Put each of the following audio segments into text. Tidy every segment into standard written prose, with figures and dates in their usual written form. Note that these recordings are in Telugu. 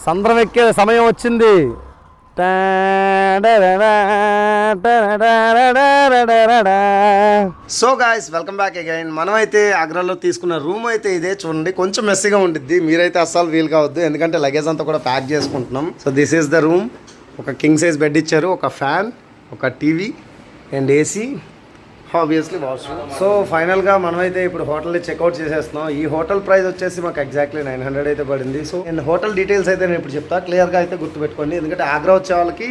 సంద్రం ఎక్కే సమయం వచ్చింది. So guys welcome back again. మనమైతే ఆగ్రాలో తీసుకున్న రూమ్ అయితే ఇదే. చూడండి కొంచెం మెస్సీగా ఉండిద్ది, మీరైతే అస్సలు వీలు కావద్దు ఎందుకంటే లగేజ్ అంతా కూడా ప్యాక్ చేసుకుంటున్నాం. So this is the room. ఒక కింగ్ సైజ్ బెడ్ ఇచ్చారు, ఒక ఫ్యాన్, ఒక TV and AC, obviously washroom. So ఫైనల్గా మనమైతే ఇప్పుడు హోటల్ని చెక్అవుట్ చేసేస్తున్నాం. ఈ హోటల్ ప్రైస్ వచ్చేసి మాకు ఎగ్జాక్ట్లీ 900 అయితే పడింది. సో అండ్ హోటల్ డీటెయిల్స్ అయితే నేను ఇప్పుడు చెప్తా, క్లియర్గా అయితే గుర్తుపెట్టుకోండి. ఎందుకంటే ఆగ్రా వచ్చే వాళ్ళకి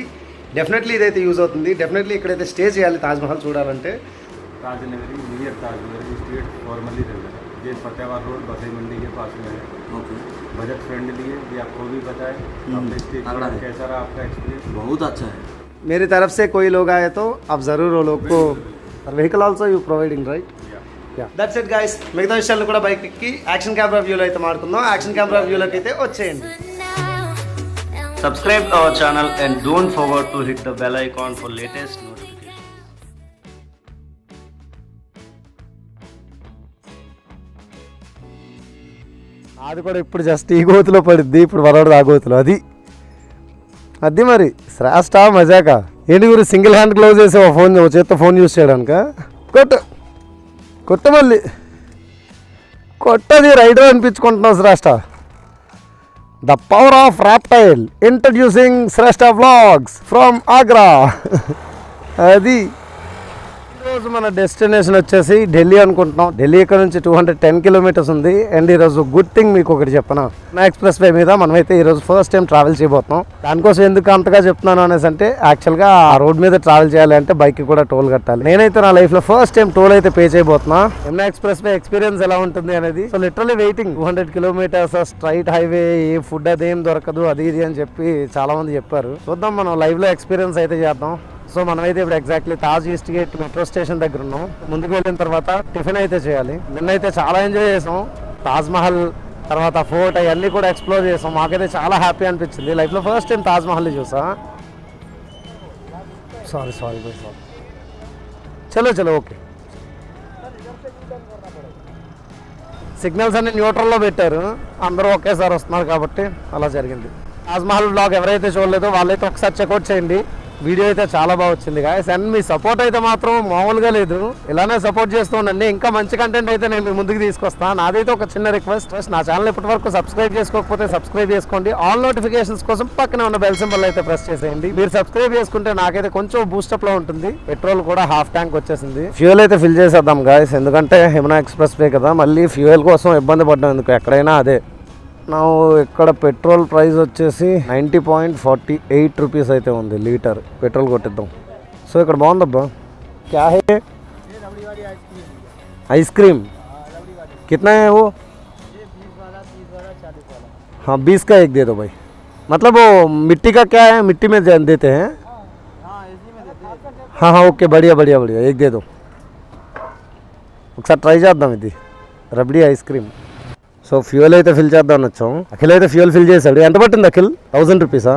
డెఫినెట్లీ ఇదైతే యూజ్ అవుతుంది. డెఫినెట్లీ ఇక్కడైతే స్టే చేయాలి తాజ్మహల్ చూడాలంటే. Tajnagari near Tajnagari street formally ये फतेहाबाद रोड बसई मंडी के पास में है. ओके. बजट फ्रेंडली है, ये आपको भी पता है. आपने स्टे कैसा रहा आपका एक्सपीरियंस? बहुत अच्छा है. मेरी तरफ से कोई लोग आए तो आप ज़रूर वो लोग को vehicle also you providing right? Yeah that's it guys. మిగతా విషయాలు కూడా బైక్ ఎక్కి యాక్షన్ కెమెరా వ్యూలో అయితే మాడుకుందాం. యాక్షన్ కెమెరా వ్యూలోకి అయితే వచ్చేయండి. Subscribe our channel and don't forget to hit the bell icon for latest notification. అది కూడా ఇప్పుడు జస్ట్ ఈ గోతులో పడిద్ది, ఇప్పుడు వరవడు ఆ గోతులో. అది మరి శ్రేష్ట మజాక ఏంటి గురి సింగిల్ హ్యాండ్ గ్లౌజ్ వేసి ఫోన్ చేత్తో ఫోన్ యూజ్ చేయడానిక? కొట్ట మళ్ళీ కొట్టది రైడర్ అనిపించుకుంటున్నావు Shreshta. The power of reptile introducing Shreshta vlogs from Agra. అది ఈరోజు మన డెస్టినేషన్ వచ్చేసి ఢిల్లీ అనుకుంటున్నాం. ఢిల్లీ ఇక్కడ నుంచి 210 కిలోమీటర్స్ ఉంది. అండ్ ఈరోజు గుడ్ థింగ్ మీకు ఒకటి చెప్పనా, ఎక్స్ప్రెస్ వే మీద మనమైతే ఈరోజు ఫస్ట్ టైం ట్రావెల్ చేయబోతున్నాం. దానికోసం ఎందుకు అంతగా చెప్తున్నాను అనేసి అంటే, యాక్చువల్గా ఆ రోడ్ మీద ట్రావెల్ చేయాలి అంటే బైక్ కూడా టోల్ కట్టాలి. నేనైతే నా లైఫ్లో ఫస్ట్ టైం టోల్ అయితే పే చేయబోతున్నా. యమునా ఎక్స్ప్రెస్ వే ఎక్స్పీరియన్స్ ఎలా ఉంటుంది అనేది. So literally waiting 200 kilometres straight highway, ఏ ఫుడ్ అదేం దొరకదు అది ఇది అని చెప్పి చాలా మంది చెప్పారు. చూద్దాం, మనం లైవ్లో ఎక్స్పీరియన్స్ అయితే చేద్దాం. సో మనమైతే ఇప్పుడు exactly Taj east gate metro station దగ్గర ఉన్నాం. ముందుకు వెళ్ళిన తర్వాత టిఫిన్ అయితే చేయాలి. నిన్నైతే చాలా ఎంజాయ్ చేసాం. తాజ్మహల్ తర్వాత ఫోర్ట్ అవన్నీ కూడా ఎక్స్ప్లోర్ చేసాం. మాకైతే చాలా హ్యాపీ అనిపించింది. లైఫ్లో ఫస్ట్ టైం తాజ్మహల్ని చూసా. సారీ చలో ఓకే. సిగ్నల్స్ అన్ని న్యూట్రల్లో పెట్టారు, అందరూ ఒకేసారి వస్తున్నారు కాబట్టి అలా జరిగింది. తాజ్మహల్ బ్లాగ్ ఎవరైతే చూడలేదో వాళ్ళైతే ఒకసారి చెక్అవుట్ చేయండి. వీడియో అయితే చాలా బాగా వచ్చింది గాయస్. అండ్ మీ సపోర్ట్ అయితే మాత్రం మామూలుగా లేదు. ఇలానే సపోర్ట్ చేస్తూ ఉండండి. ఇంకా మంచి కంటెంట్ అయితే నేను మీ ముందుకు తీసుకొస్తాను. నాదైతే ఒక చిన్న రిక్వెస్ట్, నా ఛానల్ ఇప్పటి వరకు సబ్స్క్రైబ్ చేసుకోకపోతే సబ్స్క్రైబ్ చేసుకోండి. ఆల్ నోటిఫికేషన్స్ కోసం పక్కనే ఉన్న బెల్ సింబల్ అయితే ప్రెస్ చేసేయండి. మీరు సబ్స్క్రైబ్ చేసుకుంటే నాకైతే కొంచెం బూస్టప్ లో ఉంటుంది. పెట్రోల్ కూడా హాఫ్ ట్యాంక్ వచ్చేసింది. ఫ్యూయల్ అయితే ఫిల్ చేసేద్దాం గాయస్, ఎందుకంటే యమునా ఎక్స్ప్రెస్ వే కదా, మళ్ళీ ఫ్యూయల్ కోసం ఇబ్బంది పడ్డాం ఎందుకు, ఎక్కడైనా అదే. నా ఇక్కడ పెట్రోల్ ప్రైస్ వచ్చేసి 90.48 రూపీస్ అయితే ఉంది లీటర్. పెట్రోల్ కొట్టిద్దాం. సో ఇక్కడ బాగుందబ్బా. క్యా హే? ఐస్ క్రీమ్ कितना है वो? 20 का एक दे दो भाई. मतलब वो मिट्टी का क्या है, मिट्टी में देते हैं? हाँ ओके, बढ़िया एक दे दो. ఒకసారి ట్రై చేద్దాం ఇది rabdi ice cream. So fuel అయితే ఫిల్ చేద్దామని వచ్చాం. అఖిల్ అయితే ఫ్యూయల్ ఫిల్ చేశాడు. ఎంత పట్టింది అఖిల్? 1000 రూపీసా?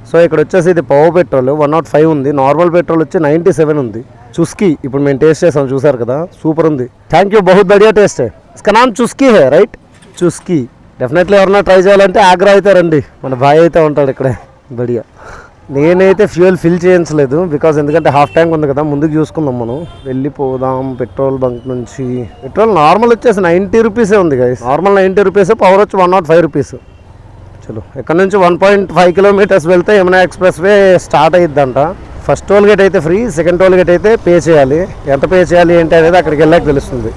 సో ఇక్కడ వచ్చేసి ఇది పవర్ పెట్రోల్ 105 ఉంది. నార్మల్ పెట్రోల్ వచ్చి 97 ఉంది. చుస్కీ ఇప్పుడు మేము టేస్ట్ చేసాం, చూసారు కదా, సూపర్ ఉంది. థ్యాంక్ యూ, బహుత్ బడియా టేస్ట్ హై. ఇస్కా నామ్ చుస్కీ హై రైట్? చుస్కీ. డెఫినెట్లీ ఎవరన్నా ట్రై చేయాలంటే ఆగ్రా అయితే రండి, మన బాయ్ అయితే ఉంటాడు ఇక్కడే. బడియా. నేనైతే ఫ్యూయల్ ఫిల్ చేయించలేదు బికాజ్ ఎందుకంటే హాఫ్ ట్యాంక్ ఉంది కదా, ముందుకు చూసుకుందాం మనం. వెళ్ళిపోదాం పెట్రోల్ బంక్ నుంచి. పెట్రోల్ నార్మల్ వచ్చేసి 90 రూపీసే ఉంది గైస్. నార్మల్ 90 రూపీస్, పవర్ వచ్చి 105 రూపీస్. చలో ఇక్కడ నుంచి 1.5 కిలోమీటర్స్ వెళ్తే యమునా ఎక్స్ప్రెస్ వే స్టార్ట్ అయ్యిద్దంట. ఫస్ట్ టోల్ గేట్ అయితే ఫ్రీ, సెకండ్ టోల్ గేట్ అయితే పే చేయాలి. ఎంత పే చేయాలి ఏంటి అనేది అక్కడికి వెళ్ళాక తెలుస్తుంది.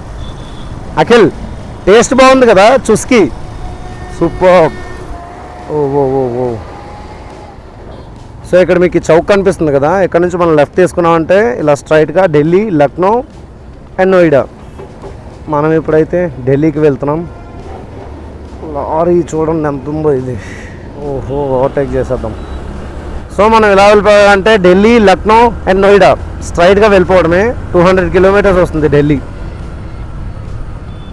అఖిల్ టేస్ట్ బాగుంది కదా చుస్కీ, సూపర్. ఓ సో ఇక్కడ మీకు చౌక్ కనిపిస్తుంది కదా, ఇక్కడ నుంచి మనం లెఫ్ట్ తీసుకున్నామంటే ఇలా స్ట్రైట్గా ఢిల్లీ, లక్నో అండ్ నోయిడా. మనం ఇప్పుడైతే ఢిల్లీకి వెళ్తున్నాం. లారీ చూడండి ఎంత ఉందో ఇది. ఓహో, ఓవర్టేక్ చేసేద్దాం. సో మనం ఇలా వెళ్ళిపోవాలంటే ఢిల్లీ, లక్నో అండ్ నోయిడా స్ట్రైట్గా వెళ్ళిపోవడమే. 200 కిలోమీటర్స్ వస్తుంది ఢిల్లీ.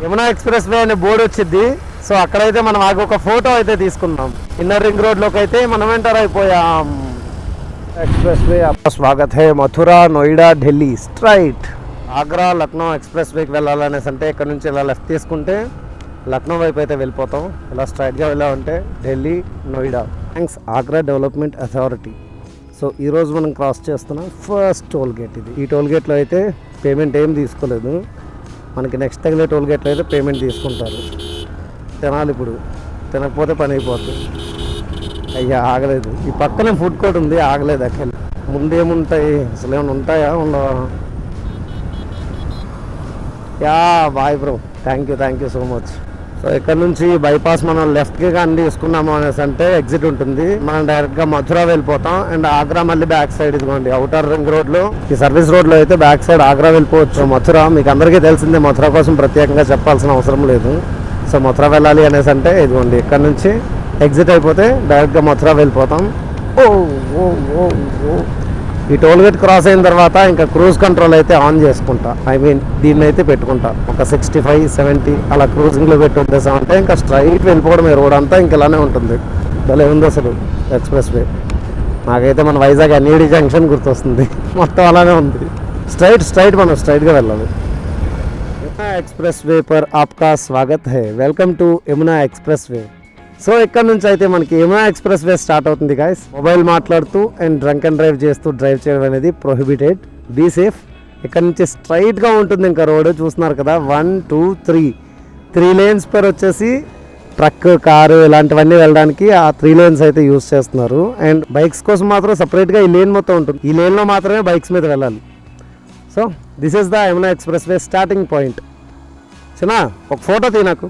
యమునా ఎక్స్ప్రెస్ వే అనే బోర్డు వచ్చింది. సో అక్కడైతే మనం ఆగి ఒక ఫోటో అయితే తీసుకుందాం. ఇన్నర్ రింగ్ రోడ్లోకి అయితే మనం ఎంటర్ అయిపోయాం. एक्सप्रेस वे आपका स्वागत है मथुरा नोएडा ఢిల్లీ స్ట్రైట్. ఆగ్రా లక్నో ఎక్స్ప్రెస్ వేకి వెళ్ళాలనేసి అంటే ఇక్కడ నుంచి ఇలా లెఫ్ట్ తీసుకుంటే లక్నో వైపు అయితే వెళ్ళిపోతాం. ఇలా స్ట్రైట్గా వెళ్ళామంటే Delhi, Noida thanks Agra development authority. So ఈరోజు మనం క్రాస్ చేస్తున్నాం ఫస్ట్ టోల్ గేట్ ఇది. ఈ టోల్ గేట్లో అయితే పేమెంట్ ఏం తీసుకోలేదు. మనకి నెక్స్ట్ తగిలే టోల్ గేట్లో అయితే పేమెంట్ తీసుకుంటారు. తినాలి ఇప్పుడు, తినకపోతే పని అయిపోద్ది. అయ్యా ఆగలేదు. ఈ పక్కనే ఫుడ్ కోర్ట్ ఉంది, ఆగలేదు అక్కడ. ముందేముంటాయి అసలు, ఏమైనా ఉంటాయా? ఉండవా? Yeah bye bro, thank you so much. So ఇక్కడ నుంచి బైపాస్ మనం లెఫ్ట్కి కానీ తీసుకున్నాము అనేసి అంటే ఎగ్జిట్ ఉంటుంది. మనం డైరెక్ట్గా మథురా వెళ్ళిపోతాం. అండ్ ఆగ్రా మళ్ళీ బ్యాక్ సైడ్ ఇదిగోండి అవుటర్ రింగ్ రోడ్లో, ఈ సర్వీస్ రోడ్లో అయితే బ్యాక్ సైడ్ ఆగ్రా వెళ్ళిపోవచ్చు. మథురా మీకు అందరికీ తెలిసిందే, మథురా కోసం ప్రత్యేకంగా చెప్పాల్సిన అవసరం లేదు. సో మథురా వెళ్ళాలి అనేసి అంటే ఇదిగోండి ఇక్కడ నుంచి ఎగ్జిట్ అయిపోతే డైరెక్ట్గా మథురా వెళ్ళిపోతాం. ఓ ఓ ఓ ఓ ఈ టోల్ గేట్ క్రాస్ అయిన తర్వాత ఇంకా క్రూజ్ కంట్రోల్ అయితే ఆన్ చేసుకుంటా. దీన్ని అయితే పెట్టుకుంటా. ఒక 65-70 అలా క్రూజింగ్లో పెట్టి వదిలేసామంటే ఇంకా స్ట్రైట్ వెళ్ళిపోవడమే. రోడ్ అంతా ఇంక ఇలానే ఉంటుంది. భలే ఉంది అసలు ఎక్స్ప్రెస్ వే. నాకైతే మన వైజాగ్ ఎన్ఈడి జంక్షన్ గుర్తొస్తుంది. మొత్తం అలానే ఉంది. స్ట్రైట్ మనం స్ట్రైట్గా వెళ్ళాలి. యమునా ఎక్స్ప్రెస్ వే పర్ ఆప్కా స్వాగత్ హై. Welcome to Yamuna expressway. So ఇక్కడ నుంచి అయితే మనకి యమునా ఎక్స్ప్రెస్ వే స్టార్ట్ అవుతుంది గైస్. మొబైల్ మాట్లాడుతూ అండ్ డ్రంక్ అండ్ డ్రైవ్ చేస్తూ డ్రైవ్ చేయడం అనేది ప్రొహిబిటెడ్. Be safe. ఇక్కడ నుంచి స్ట్రైట్గా ఉంటుంది ఇంకా రోడ్ చూస్తున్నారు కదా. 1 2 3 లేన్స్ పర్ వచ్చేసి ట్రక్, కారు ఇలాంటివన్నీ వెళ్ళడానికి ఆ 3 లేన్స్ అయితే యూస్ చేస్తున్నారు. అండ్ బైక్స్ కోసం మాత్రం సపరేట్గా ఈ లేన్ మొత్తం ఉంటుంది. ఈ లేన్లో మాత్రమే బైక్స్ మీద వెళ్ళాలి. So this is the Yamuna expressway starting point. చిన్న ఒక ఫోటో తీ నాకు.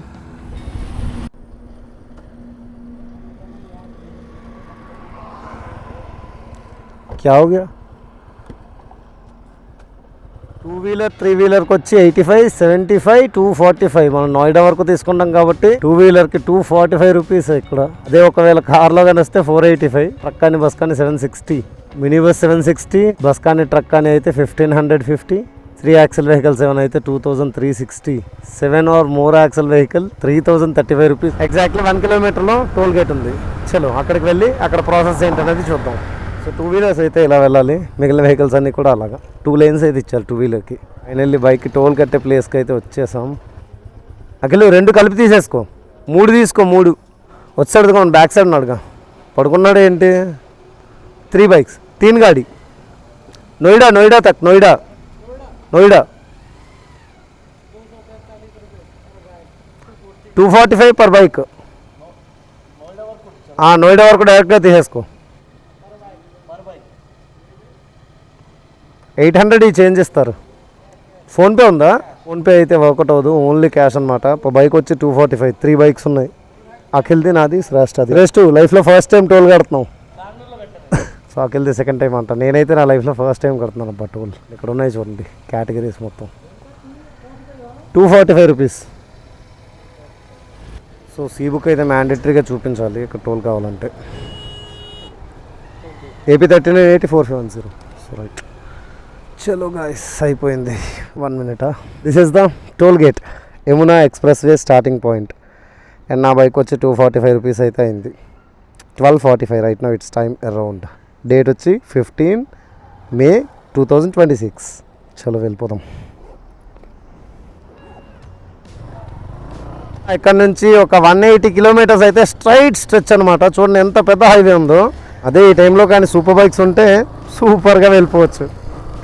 क्या हो गया? 2 వీలర్ 3 వీలర్కి వచ్చి 85, 75, 245. మనం నోయిడా వరకు తీసుకుంటాం కాబట్టి 2 వీలర్కి 245 రూపీస్ ఇక్కడ. అదే ఒకవేళ కార్లో కానీ వస్తే 485. ట్రక్ కానీ బస్ కానీ 760. మినీ బస్ 760, బస్ కానీ ట్రక్ కానీ అయితే 1550. 3 యాక్సెల్ వెహికల్స్ ఏమైనా అయితే 2360. 7 or more axle vehicle 3035 rupees. Exactly 1 కిలోమీటర్లో టోల్ గేట్ ఉంది. చలో అక్కడికి వెళ్ళి అక్కడ ప్రాసెస్ ఏంటనేది చూద్దాం. సో 2 వీలర్స్ అయితే ఇలా వెళ్ళాలి. మిగిలిన వెహికల్స్ అన్నీ కూడా అలాగా 2 లేన్స్ అయితే ఇచ్చారు 2 వీలర్కి. ఫైనల్లీ బైక్ టోల్ కట్టే ప్లేస్కి అయితే వచ్చేసాం. అఖిల్ 2 కలిపి తీసేసుకో. 3 తీసుకో. 3 వచ్చాడుగా బ్యాక్ సైడ్ ఉన్నాడుగా. పడుకున్నాడు ఏంటి? 3 బైక్స్ 3 గాడి. నోయిడా తక్ నోయిడా 245 పర్ బైక్. నోయిడా వరకు డైరెక్ట్గా తీసేసుకో. 800 ఈ చేంజ్ ఇస్తారు. ఫోన్పే ఉందా? ఫోన్పే అయితే వర్కౌట్ అవ్వదు, ఓన్లీ క్యాష్ అనమాట. బైక్ వచ్చి 245. 3 బైక్స్ ఉన్నాయి. అఖిల్ది, నాది, శ్రేష్ఠది. శ్రేష్ఠ లైఫ్లో ఫస్ట్ టైం టోల్ కడుతున్నాం. సో అఖిల్ది సెకండ్ టైం అంట. నేనైతే నా లైఫ్లో ఫస్ట్ టైం కడుతున్నాను అబ్బా టోల్. ఇక్కడ ఉన్నాయి చూడండి కేటగిరీస్ మొత్తం. 245 రూపీస్. సో సీ బుక్ అయితే మ్యాండేటరీగా చూపించాలి ఇక్కడ టోల్ కావాలంటే. AP 398410. సో రైట్, చలో గాయస్ అయిపోయింది. 1 minute. This is the toll gate, Yamuna expressway starting point. And నా బైక్ వచ్చి 245 రూపీస్ అయితే అయింది. 12:45 right now it's time around. Date వచ్చి 15 May 2026. చలో వెళ్ళిపోదాం. ఇక్కడ నుంచి ఒక 180 కిలోమీటర్స్ అయితే స్ట్రైట్ స్ట్రెచ్ అనమాట. చూడండి ఎంత పెద్ద హైవే ఉందో. అదే ఈ టైంలో కానీ సూపర్ బైక్స్ ఉంటే సూపర్గా వెళ్ళిపోవచ్చు.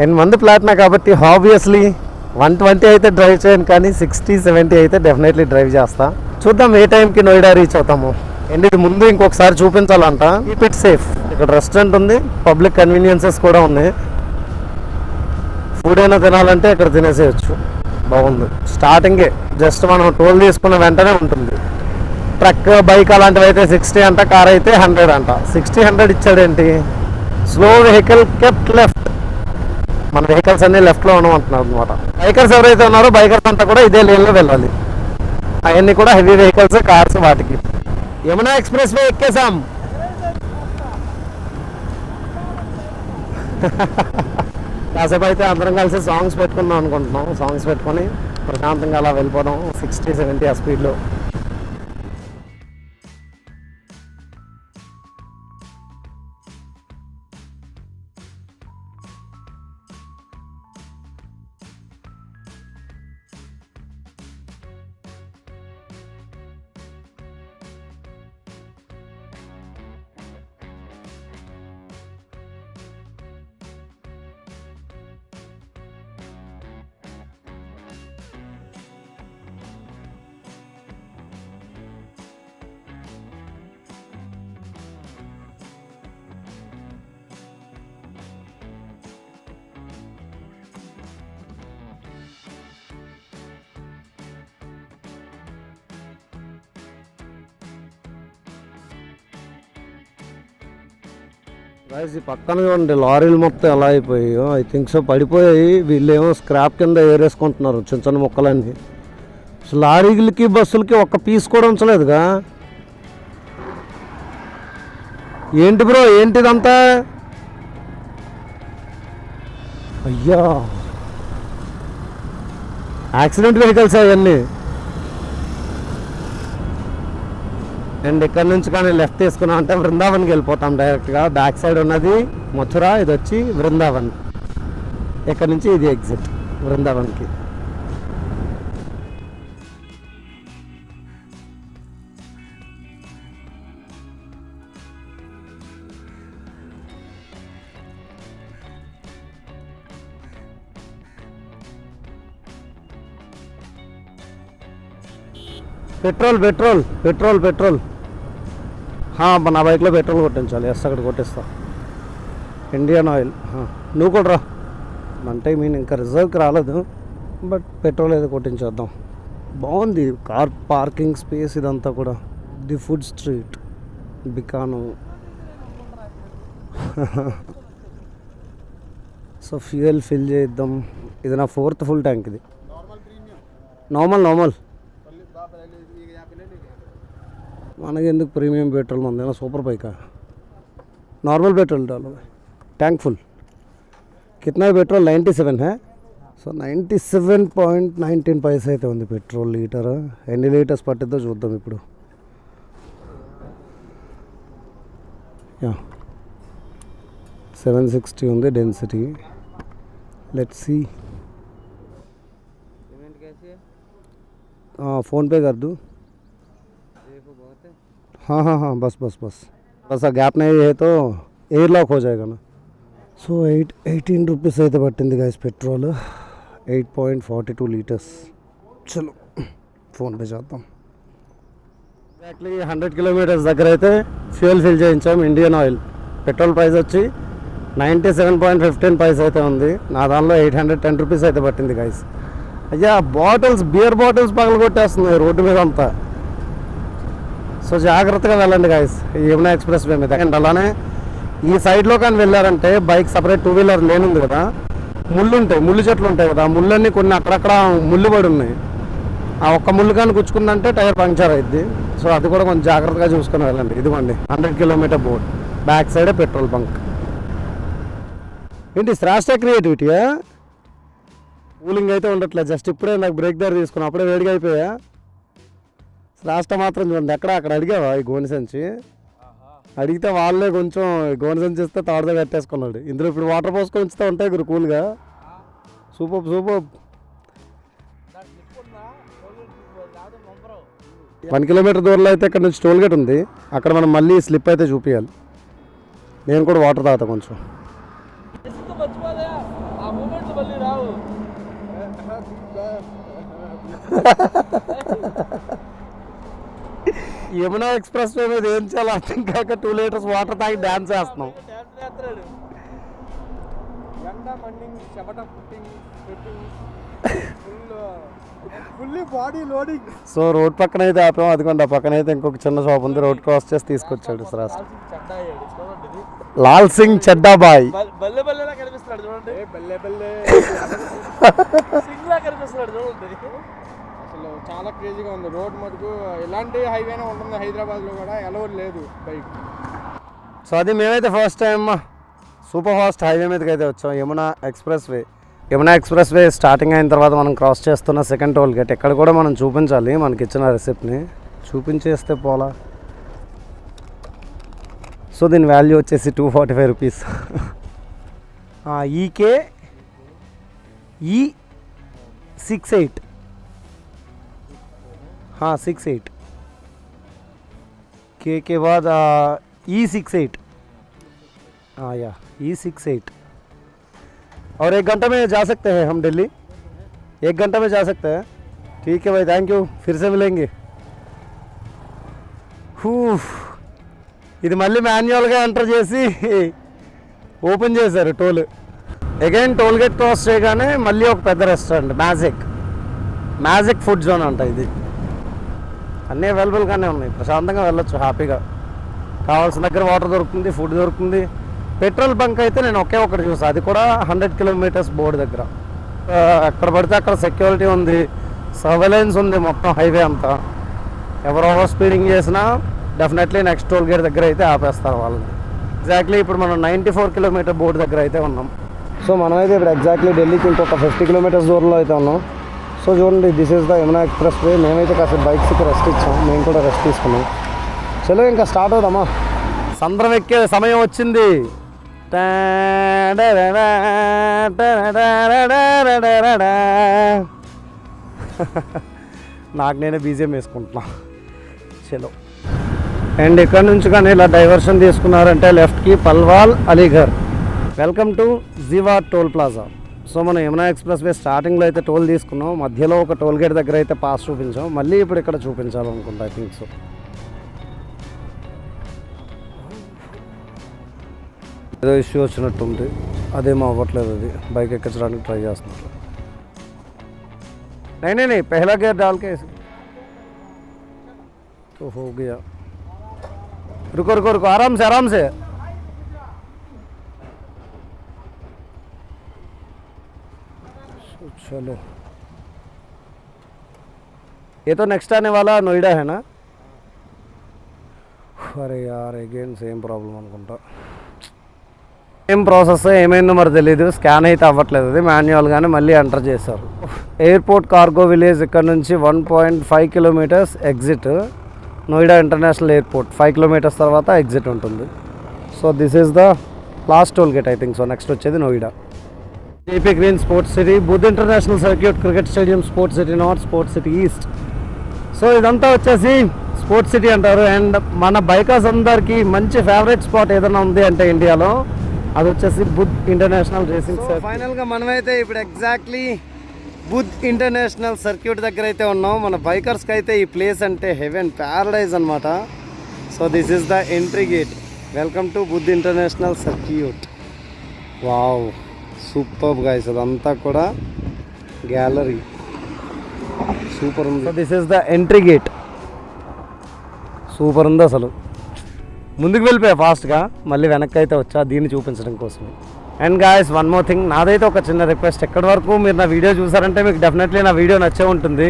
8 మంది ప్లాట్నా కాబట్టి ఆబ్వియస్లీ 120 అయితే డ్రైవ్ చేయను, కానీ 60-70 అయితే డెఫినెట్లీ డ్రైవ్ చేస్తా. చూద్దాం ఏ టైంకి నోయిడా రీచ్ అవుతాము. అండ్ ఇది ముందు ఇంకొకసారి చూపించాలంట. Keep it safe. ఇక్కడ రెస్టారెంట్ ఉంది, పబ్లిక్ కన్వీనియన్సెస్ కూడా ఉన్నాయి. ఫుడ్ అయినా తినాలంటే ఇక్కడ తినేసేయచ్చు. బాగుంది. స్టార్టింగే జస్ట్ మనం టోల్ తీసుకున్న వెంటనే ఉంటుంది. ట్రక్, బైక్ అలాంటివి అయితే 60 అంట, కార్ అయితే 100 అంట. 60-100 ఇచ్చాడేంటి? Slow vehicle kept left. మన వెహికల్స్ అన్నీ లెఫ్ట్లో ఉండమంటున్నారు అనమాట. బైకర్స్ ఎవరైతే ఉన్నారో బైకర్స్ అంతా కూడా ఇదే లేన్లో వెళ్ళాలి. అవన్నీ కూడా హెవీ వెహికల్స్, కార్స్ వాటికి. యమునా ఎక్స్ప్రెస్ వే ఎక్కేసాం. కాసేపు అయితే అందరం కలిసి సాంగ్స్ పెట్టుకుందాం అనుకుంటున్నాం. సాంగ్స్ పెట్టుకొని ప్రశాంతంగా అలా వెళ్ళిపోదాం 60-70 ఆ స్పీడ్లో. గాయ్స్ ఈ పక్కన చూడండి లారీలు మొత్తం ఎలా అయిపోయాయో. ఐ థింక్ సో పడిపోయాయి. వీళ్ళేమో స్క్రాప్ కింద ఏరేసుకుంటున్నారు చిన్న చిన్న మొక్కలన్నీ. అసలు లారీలకి బస్సులకి ఒక్క పీస్ కూడా ఉంచలేదుగా. ఏంటి బ్రో ఏంటిదంతా? అయ్యా యాక్సిడెంట్ వెహికల్స్ అవన్నీ. అండ్ ఇక్కడ నుంచి కానీ లెఫ్ట్ తీసుకున్నాం అంటే బృందావన్కి వెళ్ళిపోతాం డైరెక్ట్గా. బ్యాక్ సైడ్ ఉన్నది మథుర, ఇది వచ్చి బృందావన్. ఇక్కడ నుంచి ఇది ఎగ్జిట్ బృందావన్కి. పెట్రోల్ పెట్రోల్ పెట్రోల్ పెట్రోల్ నా బైక్లో పెట్రోల్ కొట్టించాలి. ఎస్ అక్కడ కొట్టిస్తా. Indian oil. నువ్వు కూడా రా. అంటే ఇంకా రిజర్వ్కి రాలేదు, బట్ పెట్రోల్ ఏదో కొట్టించేద్దాం. బాగుంది కార్ పార్కింగ్ స్పేస్ ఇదంతా కూడా. The food street Bikano. So fuel fill చేద్దాం. ఇది నా 4th ఫుల్ ట్యాంక్. ఇది నార్మల్. మనకి ఎందుకు ప్రీమియం పెట్రోల్? మందేనా సూపర్ బైకా? నార్మల్ పెట్రోల్ डालो. Tank full. कितना है पेट्रोल? 97 है. సో 97.19 పైసా అయితే ఉంది పెట్రోల్ లీటర్. ఎన్ని లీటర్స్ పట్టిద్దో చూద్దాం ఇప్పుడు. 760 ఉంది డెన్సిటీ. Let's C. पेमेंट कैसे है? फ़ोन पे कर दूँ? हाँ बस गैप नहीं है तो एयर लॉक हो जाएगा ना. సో 18 రూపీస్ అయితే పట్టింది గైస్ పెట్రోల్. 8.42 లీటర్స్. చలో ఫోన్పే చేద్దాం. ఎగ్జాక్ట్లీ 100 కిలోమీటర్స్ దగ్గర అయితే ఫ్యూయల్ ఫిల్ చేయించాం. ఇండియన్ ఆయిల్ పెట్రోల్ ప్రైస్ వచ్చి 97.15 పైసా అయితే ఉంది. నా దానిలో 810 రూపీస్ అయితే పట్టింది గైస్. అయ్యా బియర్ బాటిల్స్ పగల కొట్టేస్తున్నాయి రోడ్డు మీద అంతా. సో జాగ్రత్తగా వెళ్ళండి గాయస్ యమునా ఎక్స్ప్రెస్ వే మీద. అండ్ అలానే ఈ సైడ్లో కానీ వెళ్ళారంటే బైక్ సపరేట్ 2 వీలర్ లేన్ ఉంది కదా, ముళ్ళు చెట్లు ఉంటాయి కదా, ముళ్ళన్నీ కొన్ని అక్కడక్కడ ముళ్ళు పడి ఉన్నాయి. ఆ ఒక్క ముళ్ళు కానీ గుచ్చుకుందంటే టైర్ పంక్చర్ అయింది. సో అది కూడా కొంచెం జాగ్రత్తగా చూసుకొని వెళ్ళండి. ఇదిగోండి 100 కిలోమీటర్ బోర్డ్. బ్యాక్ సైడే పెట్రోల్ బంక్. ఏంటి శ్రాష్ట క్రియేటివిటీయా? కూలింగ్ అయితే ఉండట్లేదు. జస్ట్ ఇప్పుడే నాకు బ్రేక్ దగ్గర తీసుకున్నా, అప్పుడే వేడిగా అయిపోయా. రాష్ట్ర మాత్రం చూడండి. అక్కడ అడిగావా ఈ గోని సంచి? అడిగితే వాళ్ళే కొంచెం గోని సంచి ఇస్తే తాడుతో కట్టేసుకున్నాడు. ఇందులో ఇప్పుడు వాటర్ పోసుకొని ఉంచితే ఉంటాయి గురు కూల్గా. సూపర్ 1 కిలోమీటర్ దూరంలో అయితే ఇక్కడ నుంచి టోల్ గేట్ ఉంది. అక్కడ మనం మళ్ళీ స్లిప్ అయితే చూపించాలి. నేను కూడా వాటర్ తాగుతా కొంచెం. యమునా ఎక్స్ప్రెస్ వే మీద ఏం చేయాలో అర్థం కాక 2 లీటర్స్ వాటర్ తాగి డ్యాన్స్ చేస్తున్నాం. సో రోడ్ పక్కన అయితే ఆపాము. అదిగోండి ఆ పక్కన అయితే ఇంకొక చిన్న షాప్ ఉంది. రోడ్ క్రాస్ చేసి తీసుకొచ్చాడు శ్రాష్ట. లాల్ సింగ్ చెడ్డాబాయ్. అసలు చాలా క్రేజీగా ఉంది రోడ్ మటుకు. ఎలాంటి హైవేనే ఉంటుంది హైదరాబాద్లో కూడా, ఎలా లేదు బైక్. సో అది మేమైతే first time super fast highway మీదకి అయితే వచ్చాం. యమునా ఎక్స్ప్రెస్ వే స్టార్టింగ్ అయిన తర్వాత మనం క్రాస్ చేస్తున్న సెకండ్ టోల్ గేట్. ఎక్కడ కూడా మనం చూపించాలి మనకి ఇచ్చిన రెసిప్ట్ని. చూపించేస్తే పోలా. సో దీని వాల్యూ వచ్చేసి 245 రూపీస్. ఈకే E68. 68 के बाद E68. या E68. और 1 घंटे में जा सकते हैं हम दिल्ली. 1 घंटे में जा सकते हैं. ठीक है भाई, थैंक यू. फिर से मिलेंगे. ఇది మళ్ళీ మాన్యువల్గా ఎంటర్ చేసి ఓపెన్ చేశారు toll. Again toll gate cross చేయగానే మళ్ళీ ఒక పెద్ద రెస్టారెంట్ మ్యాజిక్ ఫుడ్ జోన్ అంట. ఇది అన్నీ అవైలబుల్గానే ఉన్నాయి. ప్రశాంతంగా వెళ్ళొచ్చు హ్యాపీగా. కావాల్సిన దగ్గర వాటర్ దొరుకుతుంది, ఫుడ్ దొరుకుతుంది. పెట్రోల్ బంక్ అయితే నేను ఒకే ఒకటి చూసాను, అది కూడా 100 కిలోమీటర్స్ బోర్డు దగ్గర. ఎక్కడ పడితే అక్కడ సెక్యూరిటీ ఉంది, సర్వేలెన్స్ ఉంది మొత్తం హైవే అంతా. ఎవరు ఓవర్ స్పీడింగ్ చేసినా డెఫినెట్లీ నెక్స్ట్ టోల్ గేట్ దగ్గర అయితే ఆపేస్తారు వాళ్ళని. ఎగ్జాక్ట్లీ ఇప్పుడు మనం 94 కిలోమీటర్ బోర్డు దగ్గర అయితే ఉన్నాం. సో మనమైతే ఇప్పుడు ఎగ్జాక్ట్లీ ఢిల్లీకి ఇంకొక 50 కిలోమీటర్స్ దూరంలో అయితే ఉన్నాం. సో చూడండి, this is the Yamuna express way. మేమైతే కాస్త బైక్స్కి రెస్ట్ ఇచ్చాం, మేము కూడా రెస్ట్ తీసుకున్నాం. చలో ఇంకా స్టార్ట్ అవుదామా. సంద్రం ఎక్కే సమయం వచ్చింది. నాకు నేనే బీజిఎం వేసుకుంటున్నా. చలో. అండ్ ఇక్కడ నుంచి కానీ ఇలా డైవర్షన్ తీసుకున్నారంటే లెఫ్ట్కి Palwal Aligarh. Welcome to Jewar toll plaza. So మనం యమునా ఎక్స్ప్రెస్ వే స్టార్టింగ్లో అయితే టోల్ తీసుకున్నాం, మధ్యలో ఒక టోల్ గేట్ దగ్గర అయితే పాస్ చూపించాం, మళ్ళీ ఇప్పుడు ఇక్కడ చూపించాలనుకుంటా. I think so. ఏదో ఇష్యూ వచ్చినట్టుంది, అదేమో అవ్వట్లేదు. అది బైక్ ఎక్కించడానికి ట్రై చేస్తున్నారు. नहीं पहला गियर डाल के तो हो गया. रुको रुको रुको, आराम से. चलो, ये तो नेक्स्ट आने वाला नोएडा है ना. अरे यार अगेन सेम प्रॉब्लम అనుకుంటా. ఏం ప్రాసెస్ ఏమైందో మరి తెలీదు, స్కాన్ అయితే అవ్వట్లేదు. అది మాన్యువల్గానే మళ్ళీ ఎంటర్ చేశారు. ఎయిర్పోర్ట్ కార్గో విలేజ్ ఇక్కడ నుంచి 1.5 kilometres exit. Noida international airport 5 kilometres తర్వాత ఎగ్జిట్ ఉంటుంది. So this is the last toll gate I think so. Next వచ్చేది Noida. JP green sports city, Buddh international circuit, cricket stadium, sports city north, sports city east. So ఇదంతా వచ్చేసి స్పోర్ట్స్ సిటీ అంటారు. అండ్ మన బైకర్స్ అందరికీ మంచి ఫేవరెట్ స్పాట్ ఏదైనా ఉంది అంటే ఇండియాలో అది వచ్చేసి బుద్ధ్ ఇంటర్నేషనల్ రేసింగ్ సర్క్యూట్. ఫైనల్గా మనమైతే ఇప్పుడు ఎగ్జాక్ట్లీ బుద్ధ్ ఇంటర్నేషనల్ సర్క్యూట్ దగ్గర అయితే ఉన్నాం. మన బైకర్స్కి అయితే ఈ ప్లేస్ అంటే హెవెన్ ప్యారడైజ్ అనమాట. So this is the entry gate. Welcome to Buddh international circuit. Wow, super guys. అదంతా కూడా గ్యాలరీ, సూపర్ ఉంది. So this is the entry gate. Super ఉంది అసలు. ముందుకు వెళ్ళిపోయా ఫాస్ట్గా, మళ్ళీ వెనక్కి అయితే వచ్చా దీన్ని చూపించడం కోసమే. And guys one more thing, నాదైతే ఒక చిన్న రిక్వెస్ట్. ఎక్కడి వరకు మీరు నా వీడియో చూసారంటే మీకు డెఫినెట్లీ నా వీడియో నచ్చే ఉంటుంది.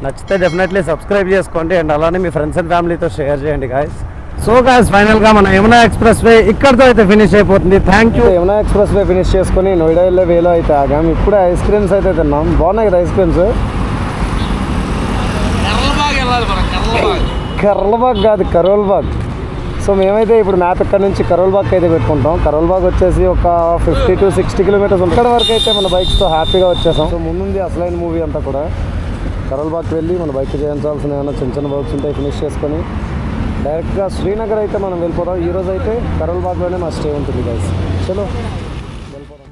నచ్చితే డెఫినెట్లీ సబ్స్క్రైబ్ చేసుకోండి అండ్ అలానే మీ ఫ్రెండ్స్ అండ్ ఫ్యామిలీతో షేర్ చేయండి గాయస్. సో గాయస్ ఫైనల్గా మన యమునా ఎక్స్ప్రెస్ వే ఇక్కడితో అయితే ఫినిష్ అయిపోతుంది. Thank you. Yamuna express way finish చేసుకొని నోయిడా వెళ్ళే వేలో అయితే ఆగాం. ఇప్పుడే ఐస్ క్రీమ్స్ అయితే తిన్నాం. బాగున్నాయి కదా ఐస్ క్రీమ్స్. కర్లబాగ్ కాదు, కరోల్బాగ్. సో మేమైతే ఇప్పుడు మ్యాప్ ఇక్కడ నుంచి కరోల్బాగ్ అయితే పెట్టుకుంటాం. కరోల్బాగ్ వచ్చేసి ఒక 50 to 60 కిలోమీటర్స్. ఇక్కడ వరకు అయితే మన బైక్స్తో హ్యాపీగా వచ్చేసాం. సో ముందుంది అసలైన మూవీ అంతా కూడా. కరోల్బాగ్కి వెళ్ళి మన బైక్ చేయించాల్సిన ఏమైనా చిన్న చిన్న వర్క్స్ ఉంటే ఫినిష్ చేసుకొని డైరెక్ట్గా శ్రీనగర్ అయితే మనం వెళ్ళిపోతాం. ఈరోజు అయితే కరోల్బాగ్లోనే మా స్టే ఉంటుంది గైస్. చలో వెళ్ళిపోతాం.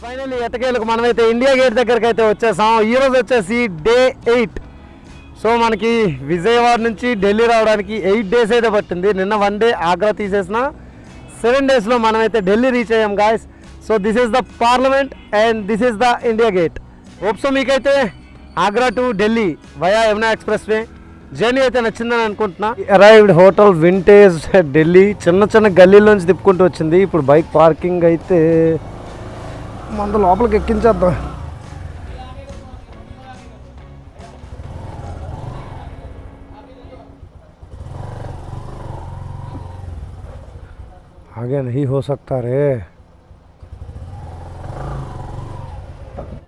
ఫైనల్లీ ఎట్టకేలకు మనమైతే ఇండియా గేట్ దగ్గరికి అయితే వచ్చేసాం. ఈరోజు వచ్చేసి డే 8. సో మనకి విజయవాడ నుంచి ఢిల్లీ రావడానికి 8 days అయితే పట్టింది. నిన్న 1 day ఆగ్రా తీసేసిన 7 daysలో మనమైతే ఢిల్లీ రీచ్ అయ్యాం guys. So this is the parliament and this is the India Gate. Hope so మీకైతే Agra to Delhi via Yamuna expressway journey అయితే నచ్చిందని అనుకుంటున్నా. Arrived hotel vintage Delhi. చిన్న చిన్న గల్లీలోంచి తిప్పుకుంటూ వచ్చింది. ఇప్పుడు బైక్ పార్కింగ్ అయితే మన లోపలికి ఎక్కించేద్దాం. आगे नहीं हो सकता रे.